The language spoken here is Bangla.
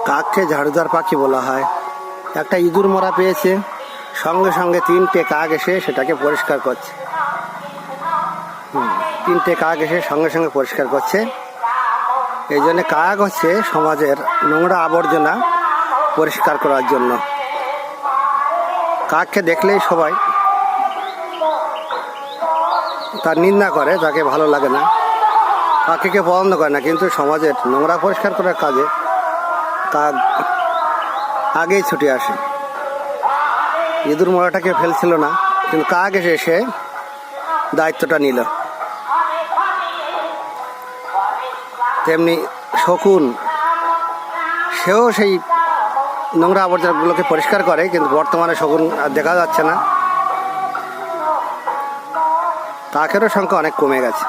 কাককে ঝাড়ুদার পাখি বলা হয়। একটা ইঁদুর মরা পেয়েছে, সঙ্গে সঙ্গে 3টে কাক এসে সেটাকে পরিষ্কার করছে। 3টে কাক এসে সঙ্গে সঙ্গে পরিষ্কার করছে। এই জন্য কাক হচ্ছে সমাজের নোংরা আবর্জনা পরিষ্কার করার জন্য। কাককে দেখলেই সবাই তার নিন্দা করে, তাকে ভালো লাগে না, পাখিকে পছন্দ করে না, কিন্তু সমাজের নোংরা পরিষ্কার করার কাজে কাক আগেই ছুটে আসে। ইঁদুর মরাটাকে ফেলছিল না, কিন্তু কাক এসে সে দায়িত্বটা নিল। তেমনি শকুন, সেও সেই নোংরা আবর্জনাগুলোকে পরিষ্কার করে, কিন্তু বর্তমানে শকুন আর দেখা যাচ্ছে না। কাকেরও সংখ্যা অনেক কমে গেছে।